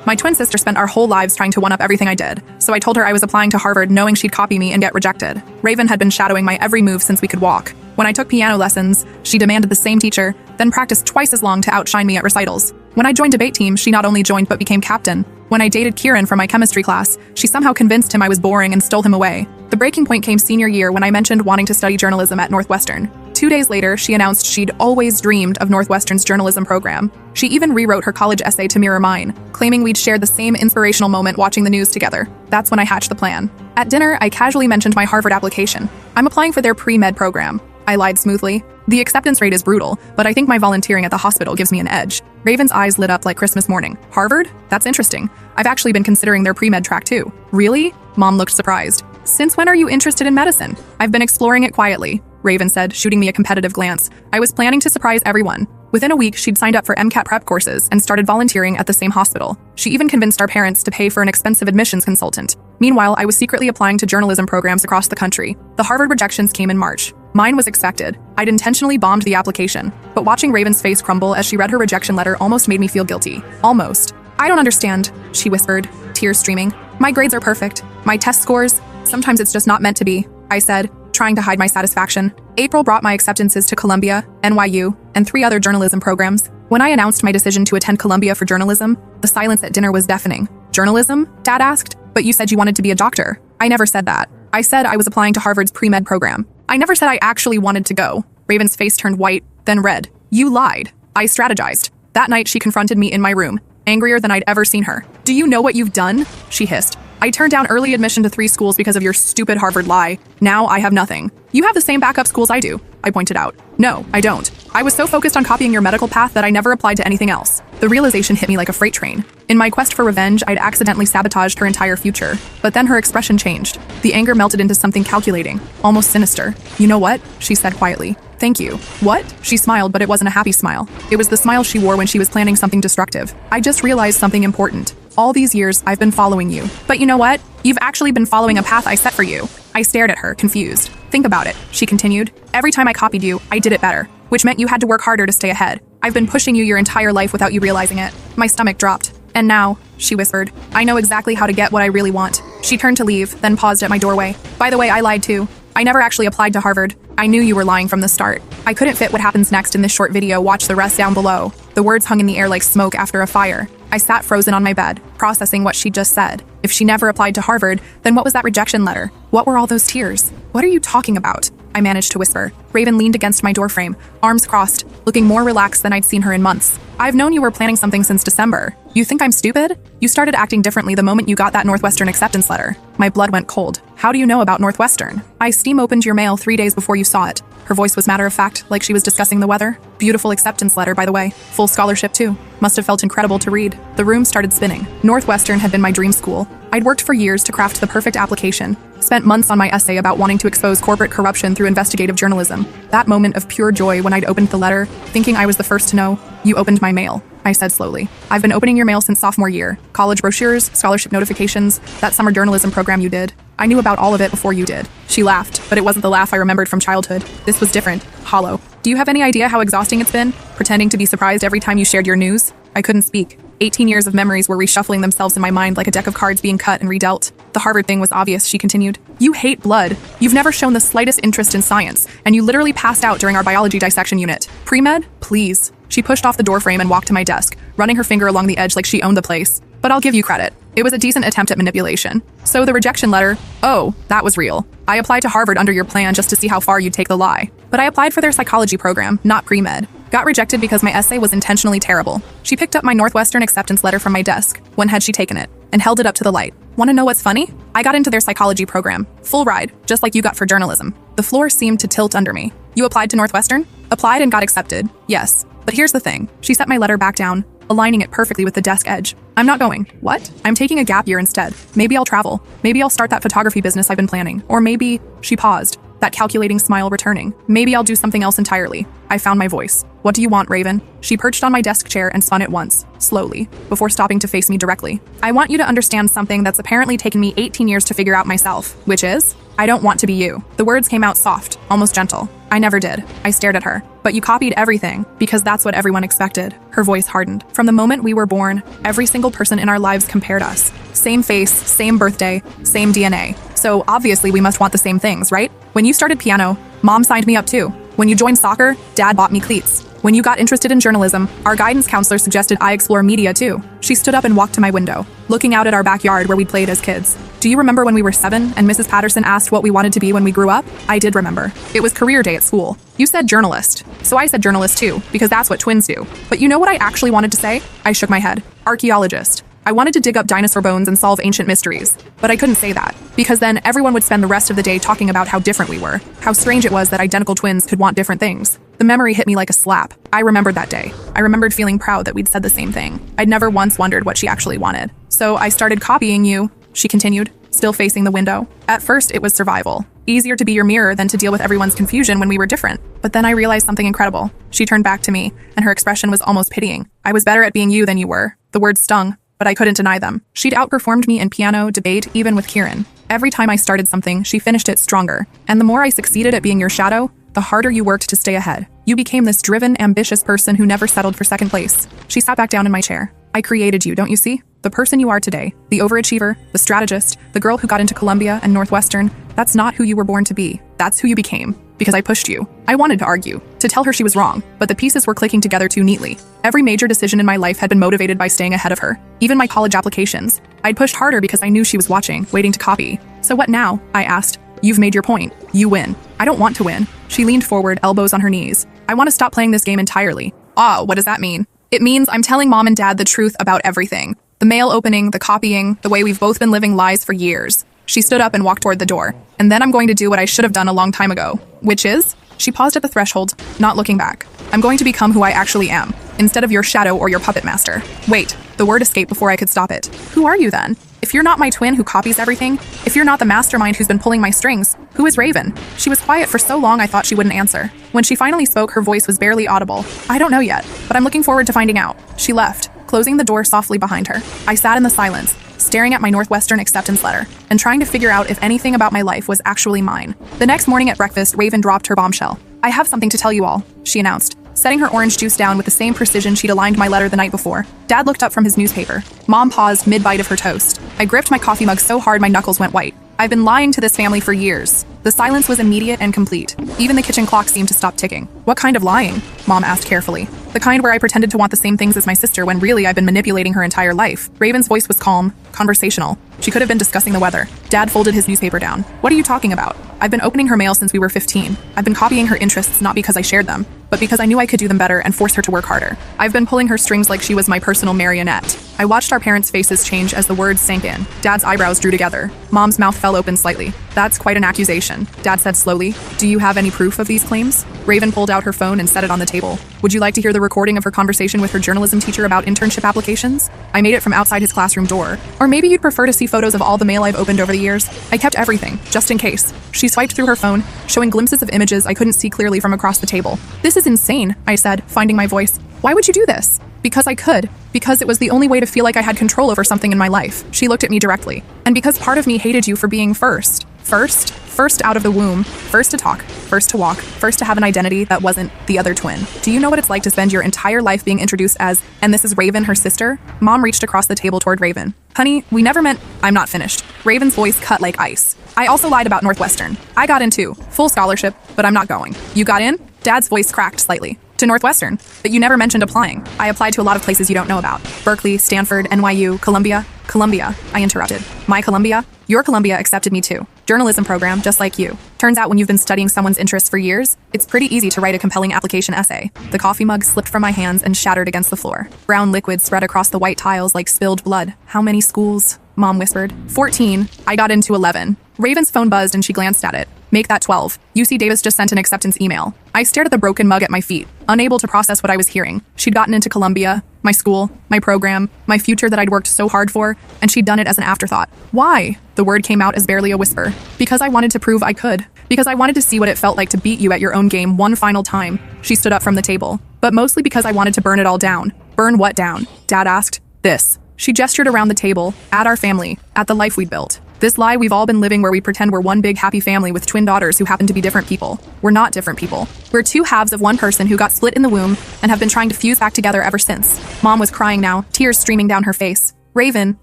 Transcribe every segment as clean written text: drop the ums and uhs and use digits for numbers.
My twin sister spent our whole lives trying to one-up everything I did, so I told her I was applying to Harvard knowing she'd copy me and get rejected. Raven had been shadowing my every move since we could walk. When I took piano lessons, she demanded the same teacher, then practiced twice as long to outshine me at recitals. When I joined debate team, she not only joined but became captain. When I dated Kieran from my chemistry class, she somehow convinced him I was boring and stole him away. The breaking point came senior year when I mentioned wanting to study journalism at Northwestern. 2 days later, she announced she'd always dreamed of Northwestern's journalism program. She even rewrote her college essay to mirror mine, claiming we'd shared the same inspirational moment watching the news together. That's when I hatched the plan. At dinner, I casually mentioned my Harvard application. I'm applying for their pre-med program. I lied smoothly. The acceptance rate is brutal, but I think my volunteering at the hospital gives me an edge. Raven's eyes lit up like Christmas morning. Harvard? That's interesting. I've actually been considering their pre-med track too. Really? Mom looked surprised. Since when are you interested in medicine? I've been exploring it quietly, Raven said, shooting me a competitive glance. I was planning to surprise everyone. Within a week, she'd signed up for MCAT prep courses and started volunteering at the same hospital. She even convinced our parents to pay for an expensive admissions consultant. Meanwhile, I was secretly applying to journalism programs across the country. The Harvard rejections came in March. Mine was expected. I'd intentionally bombed the application, but watching Raven's face crumble as she read her rejection letter almost made me feel guilty. Almost. I don't understand, she whispered, tears streaming. My grades are perfect. My test scores, sometimes it's just not meant to be, I said, trying to hide my satisfaction. April brought my acceptances to Columbia, NYU, and 3 other journalism programs. When I announced my decision to attend Columbia for journalism, the silence at dinner was deafening. Journalism? Dad asked. But you said you wanted to be a doctor. I never said that. I said I was applying to Harvard's pre-med program. I never said I actually wanted to go. Raven's face turned white, then red. You lied. I strategized. That night, she confronted me in my room, angrier than I'd ever seen her. Do you know what you've done? She hissed. I turned down early admission to 3 schools because of your stupid Harvard lie. Now I have nothing. You have the same backup schools I do, I pointed out. No, I don't. I was so focused on copying your medical path that I never applied to anything else. The realization hit me like a freight train. In my quest for revenge, I'd accidentally sabotaged her entire future. But then her expression changed. The anger melted into something calculating, almost sinister. You know what? She said quietly. Thank you. What? She smiled, but it wasn't a happy smile. It was the smile she wore when she was planning something destructive. I just realized something important. All these years, I've been following you. But you know what? You've actually been following a path I set for you. I stared at her, confused. Think about it, she continued. Every time I copied you, I did it better, which meant you had to work harder to stay ahead. I've been pushing you your entire life without you realizing it. My stomach dropped. And now, she whispered, I know exactly how to get what I really want. She turned to leave, then paused at my doorway. By the way, I lied too. I never actually applied to Harvard. I knew you were lying from the start. I couldn't fit what happens next in this short video. Watch the rest down below. The words hung in the air like smoke after a fire. I sat frozen on my bed, processing what she just said. If she never applied to Harvard, then what was that rejection letter? What were all those tears? What are you talking about? I managed to whisper. Raven leaned against my doorframe, arms crossed, looking more relaxed than I'd seen her in months. I've known you were planning something since December. You think I'm stupid? You started acting differently the moment you got that Northwestern acceptance letter. My blood went cold. How do you know about Northwestern? I steam opened your mail 3 days before you saw it. Her voice was matter-of-fact, like she was discussing the weather. Beautiful acceptance letter, by the way. Full scholarship, too. Must have felt incredible to read. The room started spinning. Northwestern had been my dream school. I'd worked for years to craft the perfect application. Spent months on my essay about wanting to expose corporate corruption through investigative journalism. That moment of pure joy when I'd opened the letter, thinking I was the first to know. You opened my mail, I said slowly. I've been opening your mail since sophomore year. College brochures, scholarship notifications, that summer journalism program you did. I knew about all of it before you did. She laughed, but it wasn't the laugh I remembered from childhood. This was different, hollow. Do you have any idea how exhausting it's been? Pretending to be surprised every time you shared your news? I couldn't speak. 18 years of memories were reshuffling themselves in my mind like a deck of cards being cut and redealt. The Harvard thing was obvious, she continued. You hate blood. You've never shown the slightest interest in science, and you literally passed out during our biology dissection unit. Pre-med? Please. She pushed off the doorframe and walked to my desk, running her finger along the edge like she owned the place. But I'll give you credit. It was a decent attempt at manipulation. So the rejection letter, oh, that was real. I applied to Harvard under your plan just to see how far you'd take the lie. But I applied for their psychology program, not pre-med. Got rejected because my essay was intentionally terrible. She picked up my Northwestern acceptance letter from my desk. When had she taken it? And held it up to the light. Want to know what's funny? I got into their psychology program. Full ride, just like you got for journalism. The floor seemed to tilt under me. You applied to Northwestern? Applied and got accepted. Yes. But here's the thing. She set my letter back down, aligning it perfectly with the desk edge. I'm not going. What? I'm taking a gap year instead. Maybe I'll travel. Maybe I'll start that photography business I've been planning. Or maybe, she paused, that calculating smile returning. Maybe I'll do something else entirely. I found my voice. What do you want, Raven? She perched on my desk chair and spun it once, slowly, before stopping to face me directly. I want you to understand something that's apparently taken me 18 years to figure out myself, which is, I don't want to be you. The words came out soft, almost gentle. I never did. I stared at her. But you copied everything, because that's what everyone expected. Her voice hardened. From the moment we were born, every single person in our lives compared us. Same face, same birthday, same DNA. So obviously we must want the same things, right? When you started piano, Mom signed me up too. When you joined soccer, Dad bought me cleats. When you got interested in journalism, our guidance counselor suggested I explore media too. She stood up and walked to my window, looking out at our backyard where we played as kids. Do you remember when we were 7 and Mrs. Patterson asked what we wanted to be when we grew up? I did remember. It was career day at school. You said journalist. So I said journalist too, because that's what twins do. But you know what I actually wanted to say? I shook my head. Archaeologist. I wanted to dig up dinosaur bones and solve ancient mysteries. But I couldn't say that, because then everyone would spend the rest of the day talking about how different we were, how strange it was that identical twins could want different things. The memory hit me like a slap. I remembered that day. I remembered feeling proud that we'd said the same thing. I'd never once wondered what she actually wanted. So I started copying you, she continued, still facing the window. At first, it was survival. Easier to be your mirror than to deal with everyone's confusion when we were different. But then I realized something incredible. She turned back to me, and her expression was almost pitying. I was better at being you than you were. The words stung, but I couldn't deny them. She'd outperformed me in piano, debate, even with Kieran. Every time I started something, she finished it stronger. And the more I succeeded at being your shadow, the harder you worked to stay ahead. You became this driven, ambitious person who never settled for second place. She sat back down in my chair. I created you, don't you see? The person you are today, the overachiever, the strategist, the girl who got into Columbia and Northwestern, that's not who you were born to be. That's who you became. Because I pushed you. I wanted to argue, to tell her she was wrong, but the pieces were clicking together too neatly. Every major decision in my life had been motivated by staying ahead of her. Even my college applications. I'd pushed harder because I knew she was watching, waiting to copy. So what now? I asked. You've made your point. You win. I don't want to win. She leaned forward, elbows on her knees. I want to stop playing this game entirely. What does that mean? It means I'm telling Mom and Dad the truth about everything. The mail opening, the copying, the way we've both been living lies for years. She stood up and walked toward the door. And then I'm going to do what I should have done a long time ago. Which is? She paused at the threshold, not looking back. I'm going to become who I actually am, instead of your shadow or your puppet master. Wait, the word escaped before I could stop it. Who are you then? If you're not my twin who copies everything, if you're not the mastermind who's been pulling my strings, who is Raven? She was quiet for so long I thought she wouldn't answer. When she finally spoke, her voice was barely audible. I don't know yet, but I'm looking forward to finding out. She left, closing the door softly behind her. I sat in the silence, staring at my Northwestern acceptance letter, and trying to figure out if anything about my life was actually mine. The next morning at breakfast, Raven dropped her bombshell. I have something to tell you all, she announced, setting her orange juice down with the same precision she'd aligned my letter the night before. Dad looked up from his newspaper. Mom paused mid-bite of her toast. I gripped my coffee mug so hard my knuckles went white. I've been lying to this family for years. The silence was immediate and complete. Even the kitchen clock seemed to stop ticking. What kind of lying? Mom asked carefully. The kind where I pretended to want the same things as my sister when really I've been manipulating her entire life. Raven's voice was calm, conversational. She could have been discussing the weather. Dad folded his newspaper down. What are you talking about? I've been opening her mail since we were 15. I've been copying her interests not because I shared them, but because I knew I could do them better and force her to work harder. I've been pulling her strings like she was my personal marionette. I watched our parents' faces change as the words sank in. Dad's eyebrows drew together. Mom's mouth fell open slightly. That's quite an accusation, Dad said slowly. Do you have any proof of these claims? Raven pulled out her phone and set it on the table. Would you like to hear the recording of her conversation with her journalism teacher about internship applications? I made it from outside his classroom door. Or maybe you'd prefer to see photos of all the mail I've opened over the years. I kept everything, just in case. She swiped through her phone, showing glimpses of images I couldn't see clearly from across the table. This is insane, I said, finding my voice. Why would you do this? Because I could. Because it was the only way to feel like I had control over something in my life. She looked at me directly. And because part of me hated you for being first. First out of the womb, first to talk, first to walk, first to have an identity that wasn't the other twin. Do you know what it's like to spend your entire life being introduced as, and this is Raven, her sister? Mom reached across the table toward Raven. Honey, we never meant, I'm not finished. Raven's voice cut like ice. I also lied about Northwestern. I got in too, full scholarship, but I'm not going. You got in? Dad's voice cracked slightly. To Northwestern, but you never mentioned applying. I applied to a lot of places you don't know about. Berkeley, Stanford, NYU, Columbia. Columbia, I interrupted. My Columbia? Your Columbia accepted me too. Journalism program, just like you. Turns out when you've been studying someone's interests for years, it's pretty easy to write a compelling application essay. The coffee mug slipped from my hands and shattered against the floor. Brown liquid spread across the white tiles like spilled blood. How many schools? Mom whispered. 14. I got into 11. Raven's phone buzzed and she glanced at it. Make that 12. UC Davis just sent an acceptance email. I stared at the broken mug at my feet, unable to process what I was hearing. She'd gotten into Columbia, my school, my program, my future that I'd worked so hard for, and she'd done it as an afterthought. Why? The word came out as barely a whisper. Because I wanted to prove I could. Because I wanted to see what it felt like to beat you at your own game one final time. She stood up from the table. But mostly because I wanted to burn it all down. Burn what down? Dad asked. This. She gestured around the table, at our family, at the life we'd built. This lie we've all been living where we pretend we're one big happy family with twin daughters who happen to be different people. We're not different people. We're two halves of one person who got split in the womb and have been trying to fuse back together ever since. Mom was crying now, tears streaming down her face. Raven,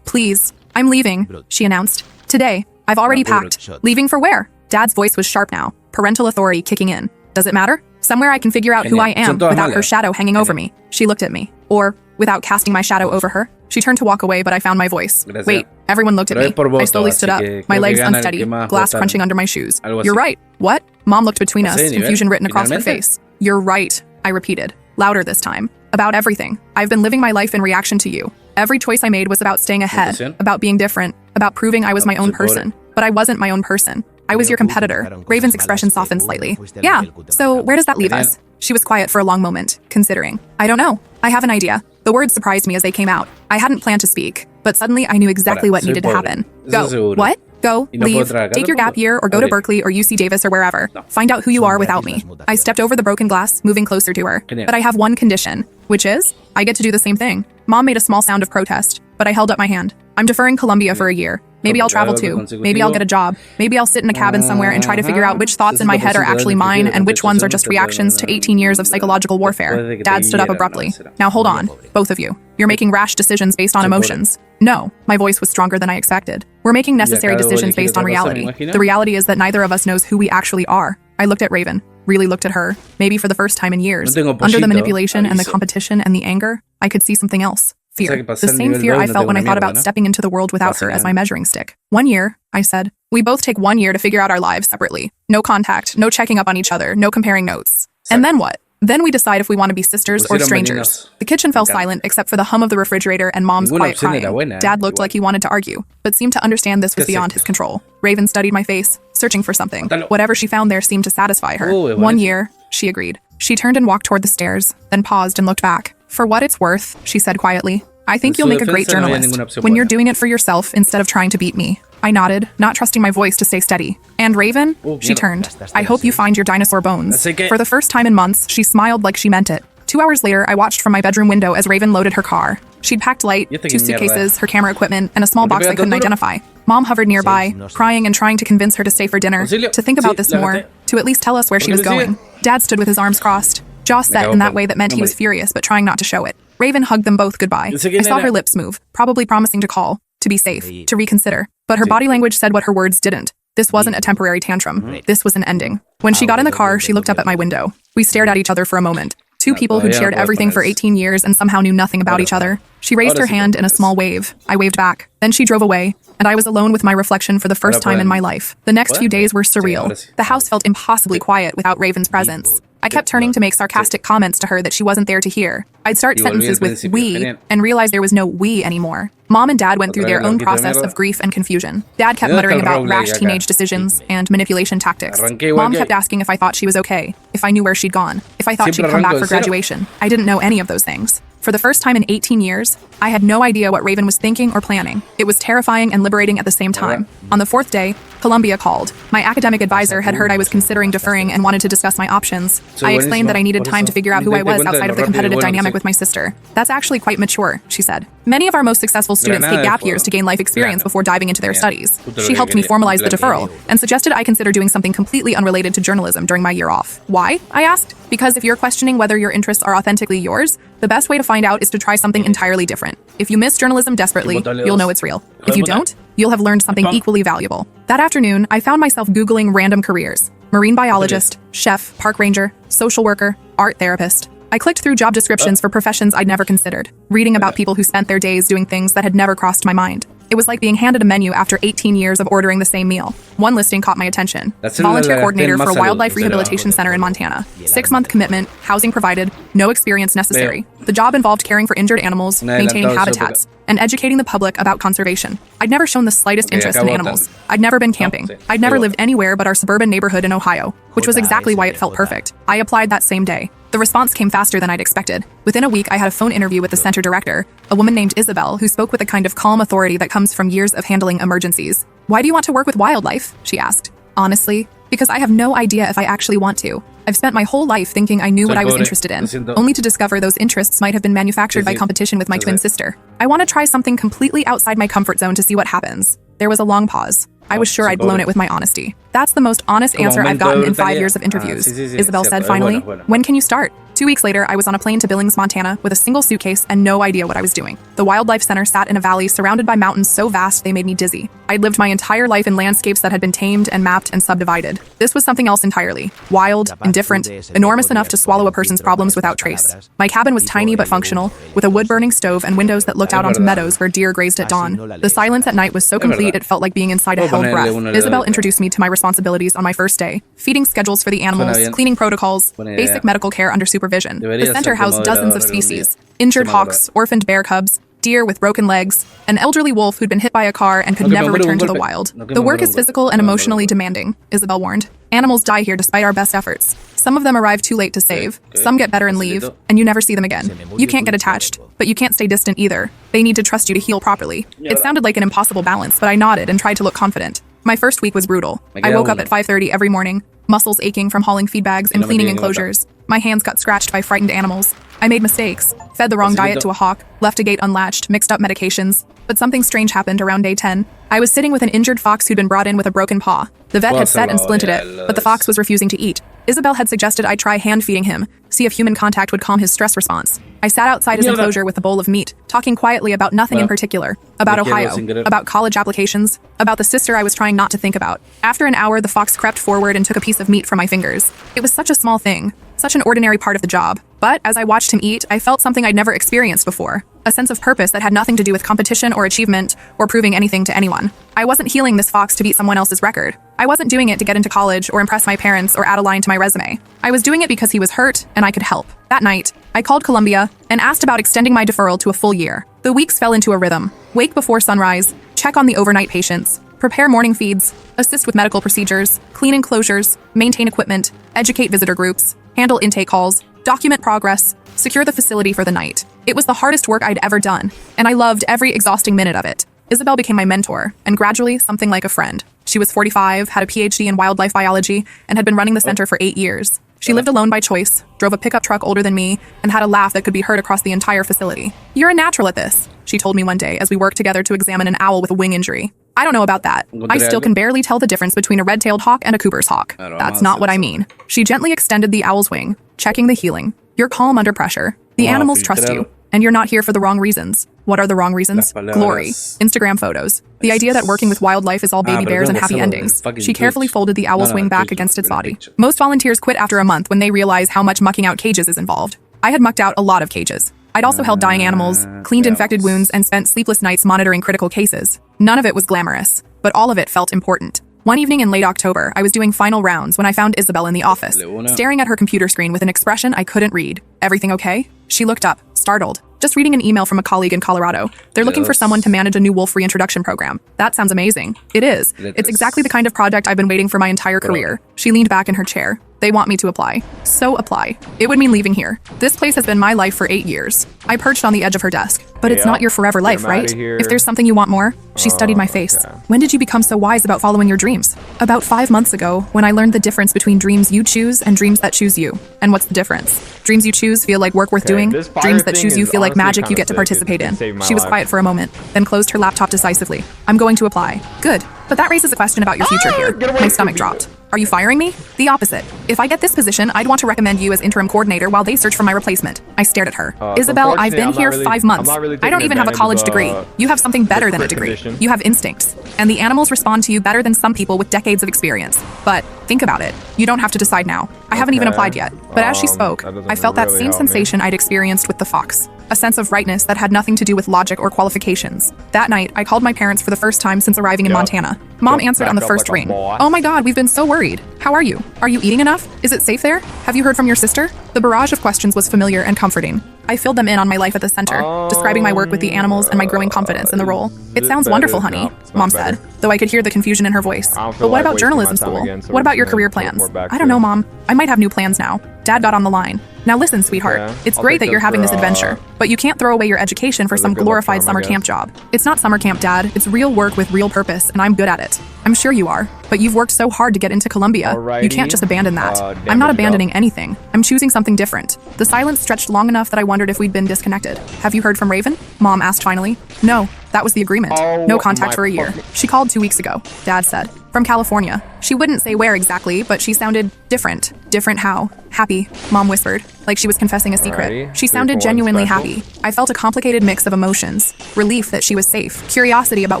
please. I'm leaving, she announced. Today. I've already packed. Leaving for where? Dad's voice was sharp now, parental authority kicking in. Does it matter? Somewhere I can figure out who I am without her shadow hanging over me. She looked at me. Or, without casting my shadow over her. She turned to walk away, but I found my voice. Wait, everyone looked at me. I slowly stood up, my legs unsteady, glass crunching under my shoes. You're right. What? Mom looked between us, confusion written across her face. You're right, I repeated, louder this time. About everything. I've been living my life in reaction to you. Every choice I made was about staying ahead, about being different, about proving I was my own person. But I wasn't my own person. I was your competitor. Raven's expression softened slightly. Yeah, so where does that leave us? She was quiet for a long moment, considering. I don't know. I have an idea. The words surprised me as they came out. I hadn't planned to speak, but suddenly I knew exactly what needed to happen. Go. What? Go, leave, take your gap year, or go to Berkeley or UC Davis or wherever. Find out who you are without me. I stepped over the broken glass, moving closer to her. But I have one condition, which is, I get to do the same thing. Mom made a small sound of protest, but I held up my hand. I'm deferring Columbia for a year. Maybe I'll travel too. Maybe I'll get a job. Maybe I'll sit in a cabin somewhere and try to figure out which thoughts in my head are actually mine and which ones are just reactions to 18 years of psychological warfare. Dad stood up abruptly. Now hold on, both of you. You're making rash decisions based on emotions. No, my voice was stronger than I expected. We're making necessary decisions based on reality. The reality is that neither of us knows who we actually are. I looked at Raven, really looked at her, maybe for the first time in years. Under the manipulation and the competition and the anger, I could see something else. Fear. The same fear I felt when I thought about stepping into the world without her as my measuring stick. 1 year, I said. We both take 1 year to figure out our lives separately. No contact, no checking up on each other, no comparing notes. And then what? Then we decide if we want to be sisters or strangers. The kitchen fell silent except for the hum of the refrigerator and Mom's quiet crying. Dad looked like he wanted to argue, but seemed to understand this was beyond his control. Raven studied my face, searching for something. Whatever she found there seemed to satisfy her. 1 year, she agreed. She turned and walked toward the stairs, then paused and looked back. For what it's worth, she said quietly, I think you'll make a great journalist when you're doing it for yourself instead of trying to beat me. I nodded, not trusting my voice to stay steady. And Raven? She turned. I hope you find your dinosaur bones. For the first time in months, she smiled like she meant it. 2 hours later, I watched from my bedroom window as Raven loaded her car. She'd packed light, 2 suitcases, her camera equipment, and a small box I couldn't identify. Mom hovered nearby, crying and trying to convince her to stay for dinner, to think about this more, to at least tell us where she was going. Dad stood with his arms crossed, jaw set in that way that meant he was furious but trying not to show it. Raven hugged them both goodbye. I saw her lips move, probably promising to call, to be safe, to reconsider. But her body language said what her words didn't. This wasn't a temporary tantrum. This was an ending. When she got in the car, she looked up at my window. We stared at each other for a moment. Two people who'd shared everything for 18 years and somehow knew nothing about each other. She raised her hand in a small wave. I waved back. Then she drove away, and I was alone with my reflection for the first time in my life. The next few days were surreal. The house felt impossibly quiet without Raven's presence. I kept turning to make sarcastic comments to her that she wasn't there to hear. I'd start sentences with "we" and realize there was no "we" anymore. Mom and Dad went through their own process of grief and confusion. Dad kept muttering about rash teenage decisions and manipulation tactics. Mom kept asking if I thought she was okay, if I knew where she'd gone, if I thought she'd come back for graduation. I didn't know any of those things. For the first time in 18 years, I had no idea what Raven was thinking or planning. It was terrifying and liberating at the same time. On the 4th day, Columbia called. My academic advisor had heard I was considering deferring and wanted to discuss my options. I explained that I needed time to figure out who I was outside of the competitive dynamic with my sister. That's actually quite mature, she said. Many of our most successful students take gap years to gain life experience before diving into their studies. She helped me formalize the deferral and suggested I consider doing something completely unrelated to journalism during my year off. Why? I asked. Because if you're questioning whether your interests are authentically yours, the best way to find out is to try something entirely different. If you miss journalism desperately, you'll know it's real. If you don't, you'll have learned something equally valuable. That afternoon, I found myself Googling random careers. Marine biologist, chef, park ranger, social worker, art therapist. I clicked through job descriptions for professions I'd never considered, reading about people who spent their days doing things that had never crossed my mind. It was like being handed a menu after 18 years of ordering the same meal. One listing caught my attention. Volunteer coordinator for a wildlife rehabilitation center in Montana. 6-month commitment, housing provided, no experience necessary. The job involved caring for injured animals, maintaining habitats, and educating the public about conservation. I'd never shown the slightest interest in animals. I'd never been camping. I'd never lived anywhere but our suburban neighborhood in Ohio, which was exactly why it felt perfect. I applied that same day. The response came faster than I'd expected. Within a week, I had a phone interview with the center director, a woman named Isabel, who spoke with a kind of calm authority that comes from years of handling emergencies. Why do you want to work with wildlife? She asked. Honestly, because I have no idea if I actually want to. I've spent my whole life thinking I knew what I was interested in, only to discover those interests might have been manufactured by competition with my twin sister. I want to try something completely outside my comfort zone to see what happens. There was a long pause. I was sure I'd blown it with my honesty. That's the most honest answer I've gotten in 5 years of interviews, Isabel said finally. When can you start? 2 weeks later, I was on a plane to Billings, Montana, with a single suitcase and no idea what I was doing. The Wildlife Center sat in a valley surrounded by mountains so vast they made me dizzy. I'd lived my entire life in landscapes that had been tamed and mapped and subdivided. This was something else entirely. Wild, indifferent, enormous enough to swallow a person's problems without trace. My cabin was tiny but functional, with a wood-burning stove and windows that looked out onto meadows where deer grazed at dawn. The silence at night was so complete it felt like being inside a held breath. Isabel introduced me to my responsibilities on my first day. Feeding schedules for the animals, cleaning protocols, basic medical care under supervision. The center housed dozens of species. Injured hawks, orphaned bear cubs, deer with broken legs, an elderly wolf who'd been hit by a car and could never return to the wild. The work is physical and emotionally demanding, Isabel warned. Animals die here despite our best efforts. Some of them arrive too late to save. Some get better and leave, and you never see them again. You can't get attached, but you can't stay distant either. They need to trust you to heal properly. It sounded like an impossible balance, but I nodded and tried to look confident. My first week was brutal. I woke up at 5:30 every morning, muscles aching from hauling feed bags and cleaning enclosures. My hands got scratched by frightened animals. I made mistakes, fed the wrong diet to a hawk, left a gate unlatched, mixed up medications. But something strange happened around day 10. I was sitting with an injured fox who'd been brought in with a broken paw. The vet had set and splinted it, but the fox was refusing to eat. Isabel had suggested I try hand feeding him, see if human contact would calm his stress response. I sat outside his enclosure with a bowl of meat, talking quietly about nothing in particular. About Ohio, about college applications, about the sister I was trying not to think about. After an hour, the fox crept forward and took a piece of meat from my fingers. It was such a small thing, such an ordinary part of the job. But as I watched him eat, I felt something I'd never experienced before. A sense of purpose that had nothing to do with competition or achievement or proving anything to anyone. I wasn't healing this fox to beat someone else's record. I wasn't doing it to get into college or impress my parents or add a line to my resume. I was doing it because he was hurt and I could help. That night, I called Columbia and asked about extending my deferral to a full year. The weeks fell into a rhythm. Wake before sunrise, check on the overnight patients, prepare morning feeds, assist with medical procedures, clean enclosures, maintain equipment, educate visitor groups, handle intake calls, document progress, secure the facility for the night. It was the hardest work I'd ever done, and I loved every exhausting minute of it. Isabel became my mentor, and gradually something like a friend. She was 45, had a PhD in wildlife biology, and had been running the center for 8 years. She lived alone by choice, drove a pickup truck older than me, and had a laugh that could be heard across the entire facility. "You're a natural at this," she told me one day as we worked together to examine an owl with a wing injury. "I don't know about that. I still can barely tell the difference between a red-tailed hawk and a Cooper's hawk. That's not what I mean." She gently extended the owl's wing, checking the healing. "You're calm under pressure. The animals trust you. And you're not here for the wrong reasons." What are the wrong reasons? Glory. Instagram photos. The idea that working with wildlife is all baby bears and happy endings. She carefully folded the owl's wing back against its body. Most volunteers quit after a month when they realize how much mucking out cages is involved. I had mucked out a lot of cages. I'd also held dying animals, cleaned infected wounds, and spent sleepless nights monitoring critical cases. None of it was glamorous, but all of it felt important. One evening in late October, I was doing final rounds when I found Isabel in the office, staring at her computer screen with an expression I couldn't read. "Everything okay?" She looked up, startled. "Just reading an email from a colleague in Colorado. They're looking for someone to manage a new wolf reintroduction program." "That sounds amazing." "It is. It's exactly the kind of project I've been waiting for my entire career." She leaned back in her chair. "They want me to apply. So apply. It would mean leaving here. This place has been my life for 8 years." I perched on the edge of her desk. "But it's not your forever life, right? If there's something you want more?" She studied my face. "When did you become so wise about following your dreams?" "About 5 months ago, when I learned the difference between dreams you choose and dreams that choose you." "And what's the difference?" "Dreams you choose feel like work worth doing. Dreams that choose you feel like magic you get to participate in." She was quiet for a moment, then closed her laptop decisively. "I'm going to apply." "Good. But that raises a question about your future here." My stomach dropped. "Are you firing me?" "The opposite. If I get this position, I'd want to recommend you as interim coordinator while they search for my replacement." I stared at her. "Isabel, I've been here 5 months. I don't even have a college degree. You have something better than a degree. You have instincts. And the animals respond to you better than some people with decades of experience. But think about it. You don't have to decide now. I haven't even applied yet." But as she spoke, I felt that same sensation I'd experienced with the fox. A sense of rightness that had nothing to do with logic or qualifications. That night, I called my parents for the first time since arriving in Montana. Mom answered on the first ring. "Oh my God, we've been so worried. How are you? Are you eating enough? Is it safe there? Have you heard from your sister?" The barrage of questions was familiar and comforting. I filled them in on my life at the center, describing my work with the animals and my growing confidence in the role. "It sounds wonderful, honey," Mom said, though I could hear the confusion in her voice. "But what about journalism school? What about your career plans?" "I don't know, Mom. I might have new plans now." Dad got on the line. "Now listen, sweetheart. It's great that you're having this adventure, but you can't throw away your education for some glorified summer camp job. It's not summer camp, Dad. It's real work with real purpose, and I'm good at it. I'm sure you are, but you've worked so hard to get into Columbia. You can't just abandon that." "I'm not abandoning anything. I'm choosing something different." The silence stretched long enough that I wondered if we'd been disconnected. "Have you heard from Raven?" Mom asked finally. "No. That was the agreement. No contact for a year. She called 2 weeks ago, Dad said. From California. She wouldn't say where exactly, but she sounded different. Different how? Happy, Mom whispered, like she was confessing a secret. Alrighty. She 3 sounded for 1 genuinely special. happy. I felt a complicated mix of emotions. Relief that she was safe, curiosity about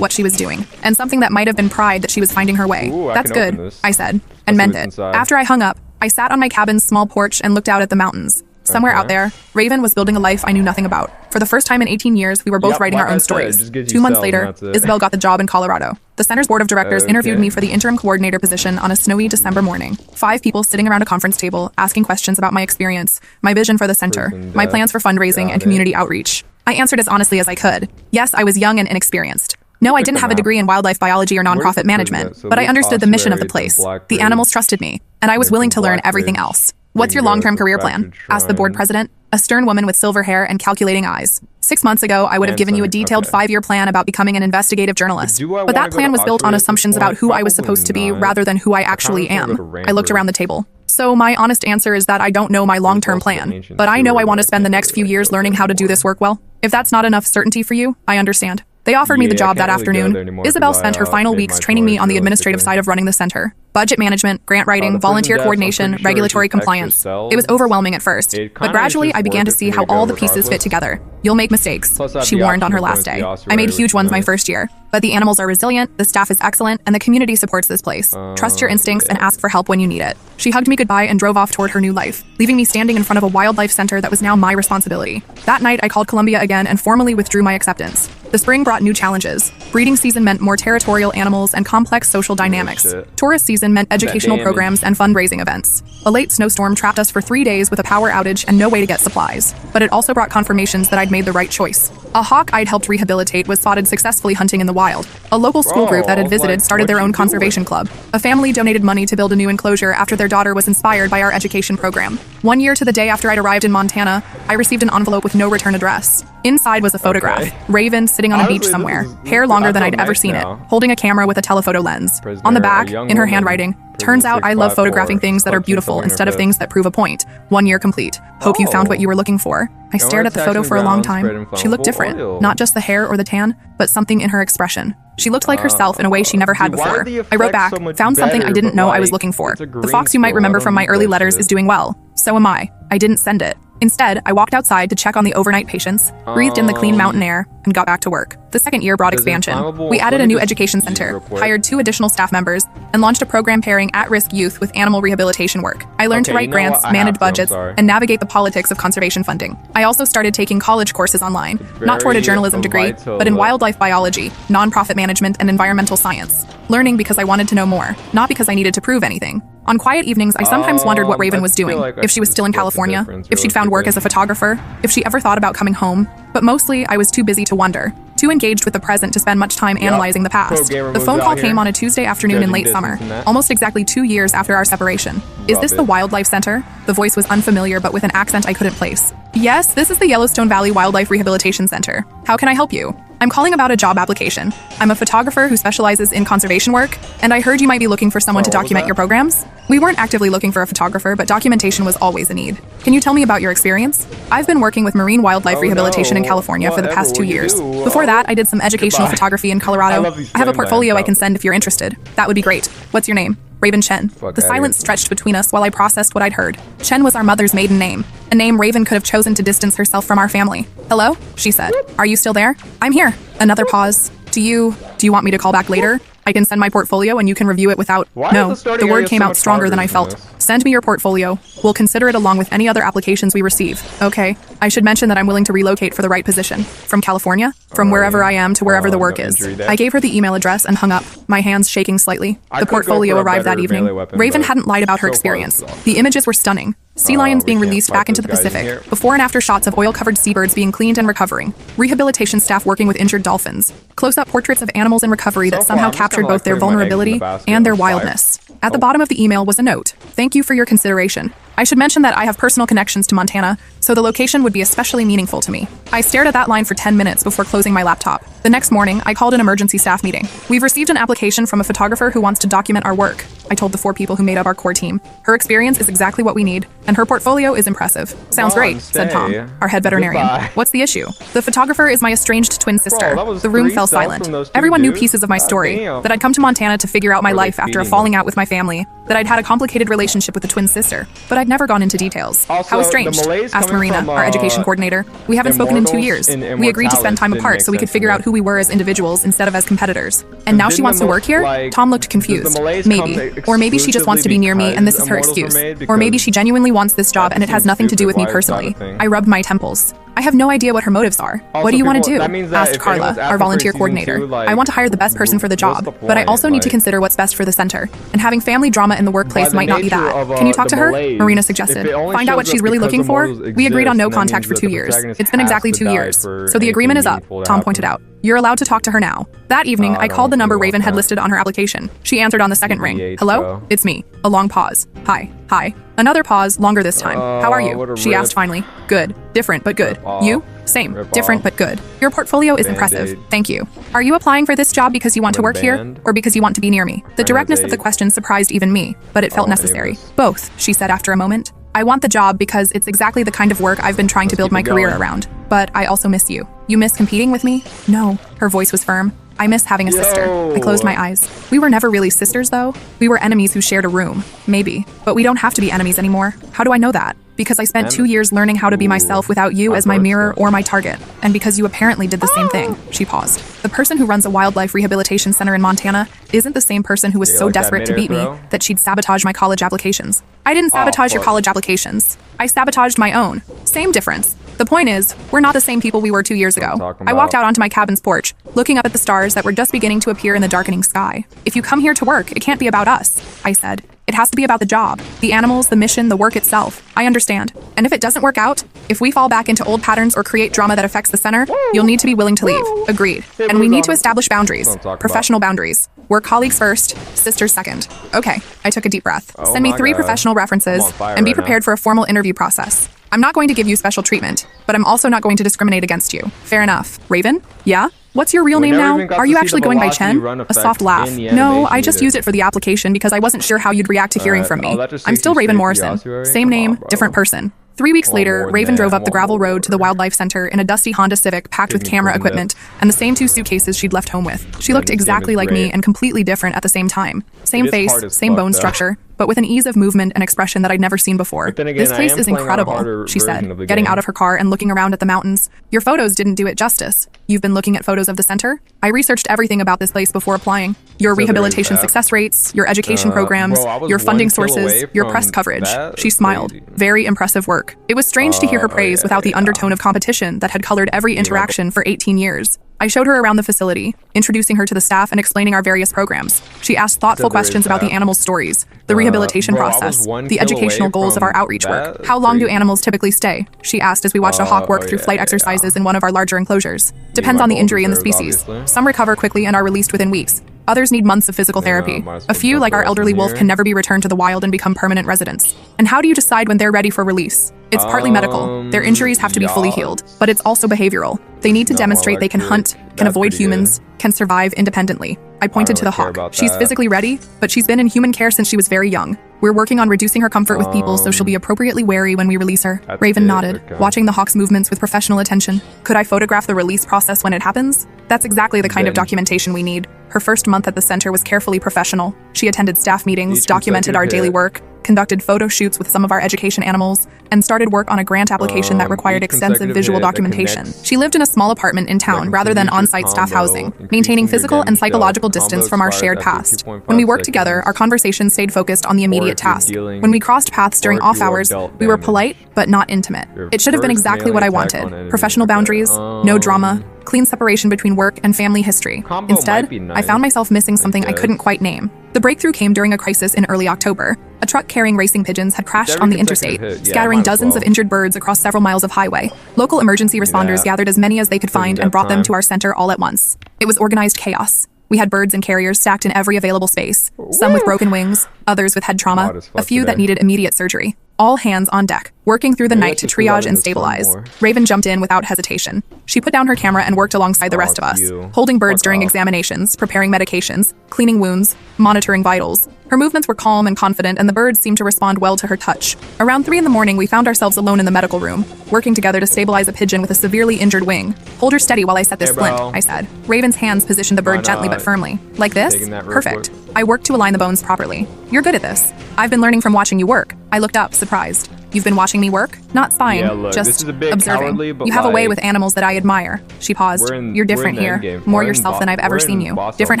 what she was doing, and something that might have been pride that she was finding her way. Ooh, I That's can open good, this. I said, Let's and see meant what's it. inside. After I hung up, I sat on my cabin's small porch and looked out at the mountains. Somewhere out Okay. there, Raven was building a life I knew nothing about. For the first time in 18 years, we were both Yep, writing like our I own said, stories. just gives you 2 months cells later, and that's it. Isabel got the job in Colorado. The center's board of directors interviewed Okay. me for the interim coordinator position on a snowy December morning. 5 people sitting around a conference table, asking questions about my experience, my vision for the center, Prison my death. plans for fundraising Got and it. community outreach. I answered as honestly as I could. Yes, I was young and inexperienced. No, I Pick didn't them have a out. degree in wildlife biology or Where's the nonprofit prison management, at? So but I Luke understood the mission of the Osprey, place. then The Blackbridge, animals trusted me, and I was then willing from to learn everything Blackbridge, else. What's your then long-term goes to career plan? Fractured Asked the board Shrine. president, a stern woman with silver hair and calculating eyes. 6 months ago, I would have And given you a Sunday, detailed okay. 5-year plan about becoming an investigative journalist. Do I But wanna that go plan to was built on Oxford at this assumptions about point? who I was Probably supposed to be not. rather than who I I actually kinda wanna am. go to I looked Randburg. around the table. So my honest answer is that I don't know my long-term also plan, ancient but I know I want to sewer spend the that next few can't years really learning how to do this work well. If that's not enough certainty for you, I understand. They offered me the Yeah, I job that can't really go afternoon. there anymore Isabel 'cause I, spent her final made weeks my training me choice on the administrative realistically. side of running the center. Budget management, grant writing, the prison volunteer deaths, I'm coordination, pretty sure regulatory it's just extra compliance. cells. It was overwhelming at first, It but kinda gradually is I just began to worth it see for how me to all go the pieces fit regardless. together. You'll make mistakes, Plus, I have she the warned on option her of last going day. to the I made ossuary, huge which ones is my nice. first year, but the animals are resilient, the staff is excellent, and the community supports this place. Trust your instincts and ask for help when you need it. She hugged me goodbye and drove off toward her new life, leaving me standing in front of a wildlife center that was now my responsibility. That night, I called Columbia again and formally withdrew my acceptance. The spring brought new challenges. Breeding season meant more territorial animals and complex social dynamics. shit. Tourist season meant educational damage. programs and fundraising events. A late snowstorm trapped us for 3 days with a power outage and no way to get supplies. But it also brought confirmations that I'd made the right choice. A hawk I'd helped rehabilitate was spotted successfully hunting in the wild. A local school group that had visited like, started what their you own doing? conservation club. A family donated money to build a new enclosure after their daughter was inspired by our education program. 1 year to the day after I'd arrived in Montana, I received an envelope with no return address. Inside was a photograph. Okay. Raven sitting on a Honestly, beach this somewhere, is- hair longer I than feel I'd ever nice seen now. it, holding a camera with a telephoto lens. Prisoner, On the a back, young in her woman, handwriting, prison turns out I love 654, photographing things that are collection beautiful somewhere instead of fifth. things that prove a point. 1 year complete. Hope you found Oh. what you were looking for. I stared at the photo for a long time. She looked different. Not just the hair or the tan, but something in her expression. She looked like herself in a way she never had Dude, why before. are the I wrote effects back, so much found something I better, didn't but, know I was like, looking for. it's a The green fox you might scroll, remember I from don't my need early that letters shit. is doing well. So am I. I didn't send it. Instead, I walked outside to check on the overnight patients, breathed in the clean mountain air, and got back to work. The second year brought Does expansion. inflammable- We added let a me new just education use center, real quick. hired 2 additional staff members, and launched a program pairing at-risk youth with animal rehabilitation work. I learned to Okay, write you know grants, what? I manage have to, I'm budgets, sorry. and navigate the politics of conservation funding. I also started taking college courses online, not toward a Very journalism degree, vital. but in wildlife biology, nonprofit management, and environmental science. Learning because I wanted to know more, not because I needed to prove anything. On quiet evenings, I sometimes wondered what Raven I was feel doing, like I if she was should still in split the California, difference if she'd found work as a realistically. photographer, if she ever thought about coming home. But mostly, I was too busy to wonder, too engaged with the present to spend much time analyzing the past. Pro gamer The moves phone out call here. came on a Tuesday afternoon in Judging late distance summer, and that. almost exactly 2 years after our separation. Is Love this it. the Wildlife Center? The voice was unfamiliar but with an accent I couldn't place. Yes, this is the Yellowstone Valley Wildlife Rehabilitation Center. How can I help you? I'm calling about a job application. I'm a photographer who specializes in conservation work, and I heard you might be looking for someone to Sorry, what was document that? your programs. We weren't actively looking for a photographer, but documentation was always a need. Can you tell me about your experience? I've been working with marine wildlife Oh, rehabilitation in no. California for the past 2 Whatever years. you do. Before that, I did some educational Goodbye. photography in I Colorado. love these I have a slang portfolio I can names. send if you're interested. That would be great. What's your name? Raven Chen. Fuck The outta silence here. stretched between us while I processed what I'd heard. Chen was our mother's maiden name, a name Raven could have chosen to distance herself from our family. Hello? She said. Are you still there? I'm here. Another pause. Do you want me to call back later? I can send my portfolio and you can review it without. Why is No, the starting the word area came so out much stronger than I harder felt. than this? Send me your portfolio. We'll consider it along with any other applications we receive. Okay. I should mention that I'm willing to relocate for the right position. From California? From wherever I am to wherever the work no is. injury there. I gave her the email address and hung up, my hands shaking slightly. I The could go portfolio for a arrived that better evening. melee weapon, Raven but hadn't lied about her so far experience. this is awesome. The images were stunning. Sea lions we being can't released fight back into the those guys in Pacific. here. Before and after shots of oil-covered seabirds being cleaned and recovering. Rehabilitation staff working with injured dolphins. Close-up portraits of animals in recovery that So far, somehow I'm just captured kinda both like their putting my eggs in the vulnerability basket and their on fire. wildness. At the Oh. bottom of the email was a note. Thank you for your consideration. I should mention that I have personal connections to Montana, so the location would be especially meaningful to me. I stared at that line for 10 minutes before closing my laptop. The next morning, I called an emergency staff meeting. We've received an application from a photographer who wants to document our work, I told the 4 people who made up our core team. Her experience is exactly what we need, and her portfolio is impressive. Sounds great, said Tom, our head veterinarian. Goodbye. What's the issue? The photographer is my estranged twin sister. Bro, that was The room 3 fell cells silent. from those 2 Everyone knew dudes. pieces of my God story, damn. that I'd come to Montana to figure out my Were they life after a feeding falling them? out with my family, that I'd had a complicated relationship with the twin sister, but I'd never gone into details. Also, How the estranged? Malays Asked coming Marina, from, our education coordinator. We haven't spoken in 2 years. Immortals and We agreed to spend time Immortalis apart didn't so we make could sense figure to out me. who we were as individuals instead of as competitors. And now she Didn't wants the to work here? like, Tom looked did the confused. Malays Maybe. come Or maybe she just wants to be near me and this is her exclusively excuse. because Immortals were Or maybe made? she genuinely wants this job That and it has seems nothing to do with me stupid. Why is that a personally. thing? I rubbed my temples. I have no idea what her motives are. Also, What do you want to people- do? that means that Asked if Carla, anyone's our asking volunteer for season coordinator. 2, like, I want to hire the best person for the what's job, the but I point? also need to Like- consider what's best for the center. And having family drama in the workplace By the might not be nature that. of, Can you talk the to her? Malays, Marina if suggested. it only Find out shows what she's up really because looking for. Immortals We agreed on no exist, then that contact for means 2 that the years. protagonist It's been has exactly to 2 die years. for So the agreement is anything up, meaningful to Tom happen. pointed out. You're allowed to talk to her now. That evening, I I don't called the number really want Raven had that. listed on her application. She answered on the second ring. TBH, Hello? bro. It's me. A long pause. Hi. Another pause, longer this time. How are what you? a She rip. asked finally. Good. Different, but good. Rip off. You? Same. Rip Different, off. but good. Your portfolio is impressive. Band-Aid. Thank you. Are you applying for this job because you want to work here, band. or because you want to be near me? The directness of the Band-Aid. question surprised even me, but it felt Oh, necessary. Amos. Both, she said after a moment. I want the job because it's exactly the kind of work I've been trying to Let's build keep my it career going. around. But I also miss you. You miss competing with me? No. Her voice was firm. I miss having a sister. I closed my eyes. We were never really sisters, though. We were enemies who shared a room. Maybe. But we don't have to be enemies anymore. How do I know that? Because I spent 2 years learning how to be myself without you as my mirror or my target. And because you apparently did the same thing. She paused. The person who runs a wildlife rehabilitation center in Montana isn't the same person who was Yeah, so like that desperate to mid-air beat me throw? that she'd sabotage my college applications. I didn't sabotage your fuck. college applications. I sabotaged my own. Same difference. The point is, we're not the same people we were 2 years ago. talking I walked about. out onto my cabin's porch, looking up at the stars that were just beginning to appear in the darkening sky. If you come here to work, it can't be about us, I said. It has to be about the job, the animals, the mission, the work itself. I understand. And if it doesn't work out, if we fall back into old patterns or create drama that affects the center, you'll need to be willing to leave. Agreed. And we need to establish boundaries, That's what I'm talking professional boundaries. We're colleagues first, sisters second. Okay, I took a deep breath. Oh Send me my 3 God. professional references I'm on fire and be right now. prepared for a formal interview process. I'm not going to give you special treatment, but I'm also not going to discriminate against you. Fair enough. Raven? Yeah? What's your real We name never now? even got Are to you see actually the going by velocity Chen? run A effect soft laugh. in the No, animation I just either. used it for the application because I wasn't sure how you'd react to hearing from me. that just I'm makes still you Raven say Morrison. ossuary? Same Come name, on, bro. different person. 3 weeks later, more Raven than drove that, up the one gravel more. road to the Wildlife Center in a dusty Honda Civic packed with Give me camera clean equipment and the same 2 suitcases she'd left home with. She looked this game exactly is like me great. and completely different at the same time. Same is face, hard as same fuck, bone though. structure, but with an ease of movement and expression that I'd never seen before. But then again, This place I am is playing on a incredible, harder she version said, of the getting game. out of her car and looking around at the mountains. Your photos didn't do it justice. You've been looking at photos of the center? I researched everything about this place before applying. Your So there is rehabilitation that. success rates, your education programs, bro, I was your funding 1 kill sources, away your from press coverage. that. She smiled. Crazy. Very impressive work. It was strange to hear her praise yeah, without the yeah. undertone of competition that had colored every interaction for 18 years. I showed her around the facility, introducing her to the staff and explaining our various programs. She asked thoughtful So there questions is about the that. animals' stories, the rehabilitation bro, I was process, 1 the kill educational away goals of our from outreach work. that. How long do Crazy. animals typically stay? She asked as we watched a hawk work through yeah, flight yeah, exercises yeah. in one of our larger enclosures. Depends my on the gold injury and the reserves, species. obviously. Some recover quickly and are released within weeks. Others need months of physical therapy. might as A well few, jump like our right in elderly wolf, here. can never be returned to the wild and become permanent residents. And how do you decide when they're ready for release? It's partly medical. Their injuries have to be fully healed, but it's also behavioral. They need to No, demonstrate like they can it. hunt, can That's avoid pretty humans, can survive independently. I pointed to the really care hawk. about She's that. physically ready, but she's been in human care since she was very young. We're working on reducing her comfort with people so she'll be appropriately wary when we release her. That's Raven it, nodded, okay. watching the hawk's movements with professional attention. Could I photograph the release process when it happens? That's exactly the kind of Then- documentation we need. Her first month at the center was carefully professional. She attended staff meetings, Each documented our consecutive daily hit. work, conducted photo shoots with some of our education animals, and started work on a grant application that required each extensive consecutive visual hit that documentation. connects- She lived in a small apartment in town that rather than continues your on-site staff combo, housing, increasing maintaining your physical and damage psychological dealt. distance Combo from our expires shared after past. 2.5 When we worked together, seconds. our conversation stayed focused on the immediate if you're task. dealing- When we crossed paths during or if off you are hours, dealt we were damage. polite but not intimate. Your It should have been first exactly what I melee attack wanted. on enemy. Professional Okay. boundaries, no drama, clean separation between work and family history. Combo Instead, might be I found nice, myself missing something I guess. couldn't quite name. The breakthrough came during a crisis in early October. A truck carrying racing pigeons had crashed Every on the consecutive interstate, hit, yeah, scattering might as dozens of well. injured birds across several miles of highway. Local emergency responders that. gathered as many as they could Certain find and death brought them time. to our center all at once. It was organized chaos. We had birds and carriers stacked in every available space, some with broken wings, others with head trauma, Hot as fuck a few that today. needed immediate surgery. All hands on deck, working through the Maybe I night to should fill out triage in and this form stabilize. more. Raven jumped in without hesitation. She put down her camera and worked alongside the rest of us, you. holding birds Fuck during off. examinations, preparing medications, cleaning wounds, monitoring vitals. Her movements were calm and confident, and the birds seemed to respond well to her touch. Around 3 in the morning, we found ourselves alone in the medical room, working together to stabilize a pigeon with a severely injured wing. Hold her steady while I set this Hey, bro. splint, I said. Raven's hands positioned the bird Why gently but not? firmly. Like this? Taking that real Perfect. quick. I worked to align the bones properly. You're good at this. I've been learning from watching you work. I looked up, surprised. You've been watching me work? Not spying, Yeah, look, just this is a bit observing. cowardly, but You have a way like- with animals that I admire. She paused. We're in- You're we're in different the here. endgame. More We're in yourself than I've ever we're seen in you. Boss Different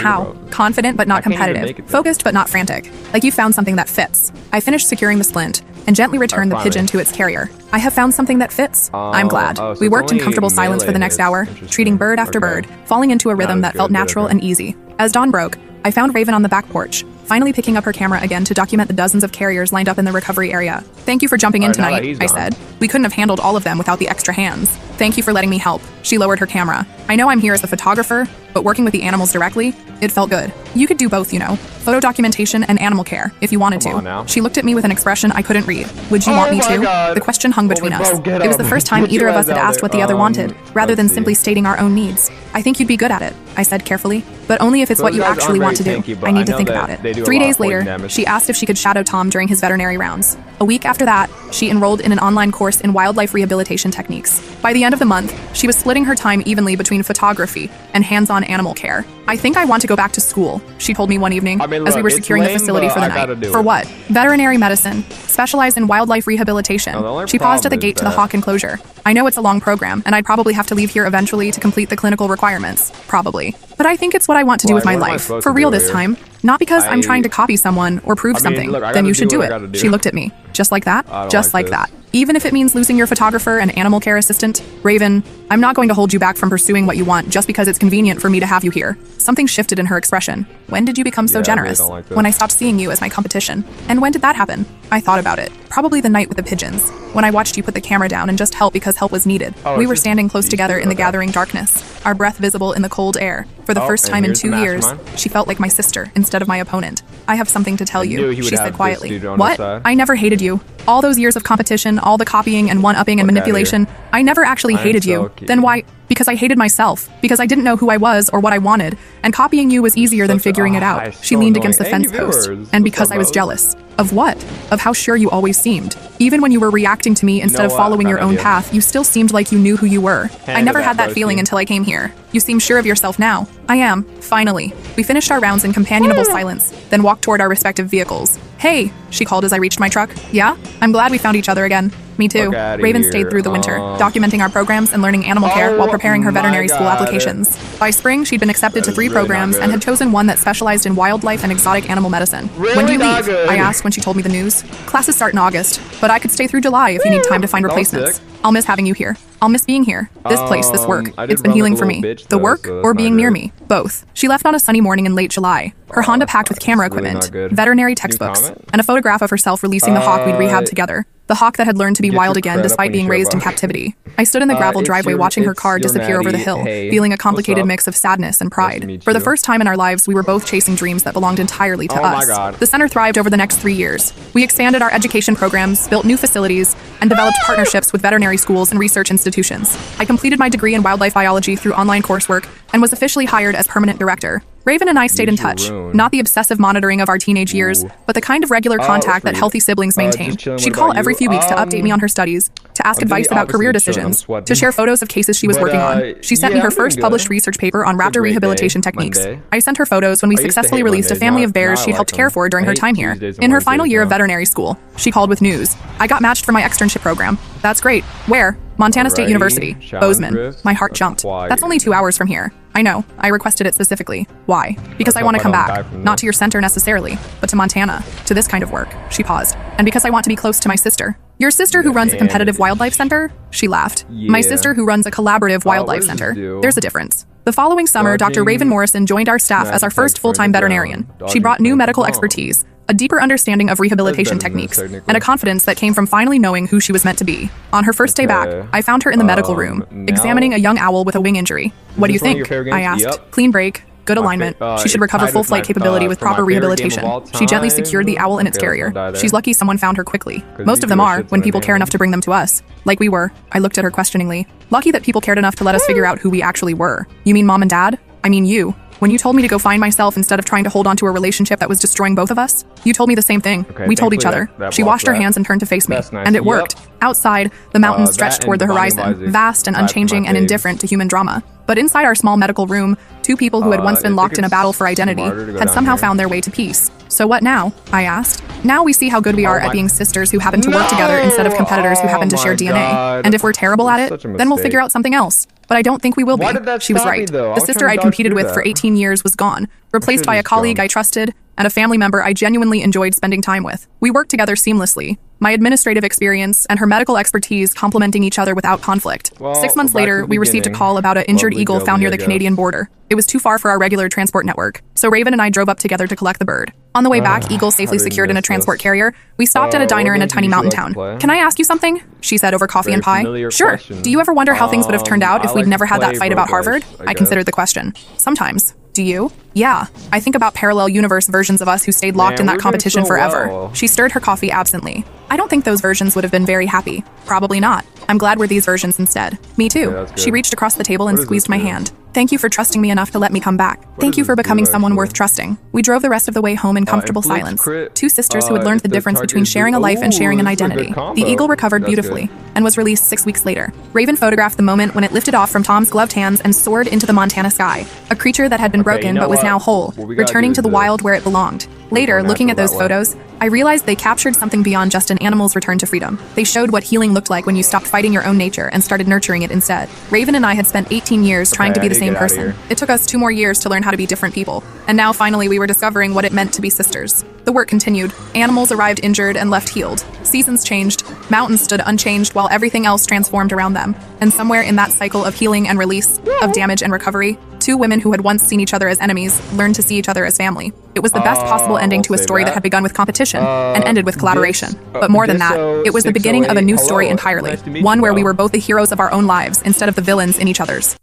Zone how? too, bro. Confident but not I can't even competitive. make it there. Focused but not frantic. Like you found something that fits. I finished securing the splint and gently returned the finally. pigeon to its carrier. I have found something that fits. I'm glad. oh, so We it's worked in only comfortable silence for the melee next hits. hour, Interesting. treating bird after Okay. bird, falling into a rhythm as that felt good, but natural okay. and easy. As dawn broke, I found Raven on the back porch, finally picking up her camera again to document the dozens of carriers lined up in the recovery area. Thank you for jumping in Alright, now that tonight, he's I gone. said. We couldn't have handled all of them without the extra hands. Thank you for letting me help. She lowered her camera. I know I'm here as a photographer, but working with the animals directly, it felt good. You could do both, you know. Photo documentation and animal care, if you wanted Come on to. now. She looked at me with an expression I couldn't read. Would you Oh want me my to? God. The question hung between Oh, us. bro, get It was up. the first time Get either your of us ass had out asked there. what the other wanted, rather let's than see. simply stating our own needs. I think you'd be good at it, I said carefully, but only if it's what Those you guys actually aren't want to very do. tanky, but I I need to know think that about it. they do a 3 lot days of poison later, damage. she asked if she could shadow Tom during his veterinary rounds. A week after that, she enrolled in an online course in wildlife rehabilitation techniques. By the end of the month, she was splitting her time evenly between photography and hands-on animal care. I think I want to go back to school, she told me one evening I mean, as we look, were it's securing the lame, facility but for the I gotta night. do For it. what? Veterinary medicine, specialized in wildlife rehabilitation. No, the only She paused at the problem is gate to the that- hawk enclosure. I know it's a long program, and I'd probably have to leave here eventually to complete the clinical requirements. Probably. But I think it's what I want to do Well, with my what am I life. supposed For to real do this here? time. Not because I'm I- trying to copy someone or prove I mean, something. look, I Then gotta you should do do what I it. gotta do. She looked at me. Just like that? I don't Just like like this. that. Even if it means losing your photographer and animal care assistant, Raven, I'm not going to hold you back from pursuing what you want just because it's convenient for me to have you here. Something shifted in her expression. When did you become so Yeah, I really generous? don't like this. When I stopped seeing you as my competition. And when did that happen? I thought about it. Probably the night with the pigeons. When I watched you put the camera down and just help because help was needed. Oh, We it's were just standing close these together two? in the Okay. gathering darkness, our breath visible in the cold air. For the Oh, first and time in here's the 2 years, mastermind. she felt like my sister instead of my opponent. I have something to tell knew you, he would she have said this quietly. dude on What? his side. I never hated you. All those years of competition, all the copying and one-upping and Fuck outta manipulation, I never actually I'm hated so you. cute. Then why? Because I hated myself. Because I didn't know who I was or what I wanted. And copying you was easier than Such a- figuring it out. it's She so leaned annoying. against the Hey, fence viewers. post. And What's because up, I was bros? jealous. Of what? Of how sure you always seemed. Even when you were reacting to me instead know of what? following your Found own idea. path, you still seemed like you knew who you were. I Hand never to had that that feeling broski. until I came here. You seem sure of yourself now. I am. Finally. We finished our rounds in companionable silence, then walked toward our respective vehicles. Hey, she called as I reached my truck. Yeah? I'm glad we found each other again. Me too. Fuck outta Raven here. stayed through the winter, documenting our programs and learning animal care Oh while preparing her my veterinary school God. applications. By spring, she'd been accepted to That 3 is really not programs and good. had chosen one that specialized in wildlife and exotic animal medicine. When do Really you not leave? good. I asked when she told me the news. Classes start in August, but I could stay through July if you need time to find That was replacements. sick. I'll miss having you here. I'll miss being here. This place, this work. I did It's been run like healing a for me. little bitch, The though, work so or that's being not near good. me. Both. She left on a sunny morning in late July. Her Honda packed with camera that's really equipment, not good. veterinary New textbooks, comment? and a photograph of herself releasing the hawk we'd rehabbed Uh, together. The hawk that had learned to be get wild your again cred up despite when you being share raised in about- captivity. I stood in the gravel it's driveway your- watching her it's car your disappear over the Maddie. hill, Hey, feeling a what's complicated up? mix of sadness and pride. meet For the you. first time in our lives, we were both chasing dreams that belonged entirely to Oh my us. God. The center thrived over the next 3 years. We expanded our education programs, built new facilities, and developed partnerships with veterinary schools and research institutions. I completed my degree in wildlife biology through online coursework and was officially hired as permanent director. Raven and I stayed in Use your touch, rune. not the obsessive monitoring of our teenage years, Ooh. but the kind of regular Oh, contact for that you. healthy siblings maintain. just chilling. She'd What call about every you? few weeks to update me on her studies, to ask I'm advice doing the about career opposite of chilling. I'm decisions, sweating. to share photos of cases she was But, working on. She sent me yeah, her I'm doing first good. published research paper on It's a raptor great rehabilitation day, techniques. Monday. I sent her photos when we I used to successfully hate released a Mondays. family Now- of bears now I she'd like helped them. care for during I her hate time here. Tuesdays and In her final Wednesdays year of now. veterinary school, she called with news. I got matched for my externship program. That's great. Where? Montana State Alrighty. University. Challenge Bozeman. drift. My heart jumped. Quiet. That's only 2 hours from here. I know. I requested it specifically. Why? Because Let's I want to hope come I don't die back. from Not this. to your center necessarily, but to Montana. To this kind of work. She paused. And because I want to be close to my sister. Your sister who runs a competitive wildlife center? She laughed. My Yeah. sister who runs a collaborative what wildlife does this center. do? There's a difference. The following summer, Dr. Dodging Raven Morrison joined our staff as our magic first for full-time the ground. veterinarian. She Dodging brought new for medical the expertise, a deeper understanding of rehabilitation That's better than this, techniques, technically. and a confidence that came from finally knowing who she was meant to be. On her first day back, Okay. I found her in the medical room, now- examining a young owl with a wing injury. What do you this one of think? your favorite I games? asked. Yep. Clean break, Good alignment. She should recover full flight capability with proper rehabilitation. She gently secured the owl in its carrier. She's lucky someone found her quickly. Most of them are, when people care enough to bring them to us. Like we were. I looked at her questioningly. Lucky that people cared enough to let us figure out who we actually were. You mean mom and dad? I mean you. When you told me to go find myself instead of trying to hold on to a relationship that was destroying both of us, you told me the same thing. We told each other. She washed her hands and turned to face me. And it worked. Outside, the mountains stretched toward the horizon, vast and unchanging and indifferent to human drama. But inside our small medical room, two people who had once been locked in a battle for identity had somehow found their way to peace. So what now? I asked. Now we see how good we are at being sisters who happen to work together instead of competitors who happen to share DNA. And if we're terrible at it, then we'll figure out something else. But I don't think we will be. She was right. The sister I'd competed with for 18 years was gone, replaced by a colleague I trusted and a family member I genuinely enjoyed spending time with. We worked together seamlessly, my administrative experience and her medical expertise complementing each other without conflict. 6 months later, we received a call about an injured eagle found near the Canadian border. It was too far for our regular transport network, so Raven and I drove up together to collect the bird. On the way back, Eagle safely secured in a transport carrier, we stopped at a diner in a tiny mountain town. Can I ask you something? She said over coffee and pie. Sure. Do you ever wonder how things would have turned out if we'd never had that fight about Harvard? I considered the question. Sometimes. Do you? Yeah. I think about parallel universe versions of us who stayed locked in that competition forever. She stirred her coffee absently. I don't think those versions would have been very happy. Probably not. I'm glad we're these versions instead. Me too. She reached across the table and squeezed my hand. Thank you for trusting me enough to let me come back. Thank you for becoming someone worth trusting. We drove the rest of the way home in comfortable silence. Two sisters who had learned the difference between sharing a life and sharing an identity. The eagle recovered beautifully and was released 6 weeks later. Raven photographed the moment when it lifted off from Tom's gloved hands and soared into the Montana sky, a creature that had been broken but was now whole, returning to the wild where it belonged. Later, looking at those photos, I realized they captured something beyond just an animal's return to freedom. They showed what healing looked like when you stopped fighting your own nature and started nurturing it instead. Raven and I had spent 18 years trying to be the same person. It took us 2 more years to learn how to be different people. And now finally we were discovering what it meant to be sisters. The work continued. Animals arrived injured and left healed. Seasons changed. Mountains stood unchanged while everything else transformed around them. And somewhere in that cycle of healing and release, of damage and recovery, 2 women who had once seen each other as enemies learned to see each other as family. It was the best possible ending to a story that had begun with competition and ended with collaboration. But more than that, it was the beginning of a new story entirely. One where we were both the heroes of our own lives instead of the villains in each other's.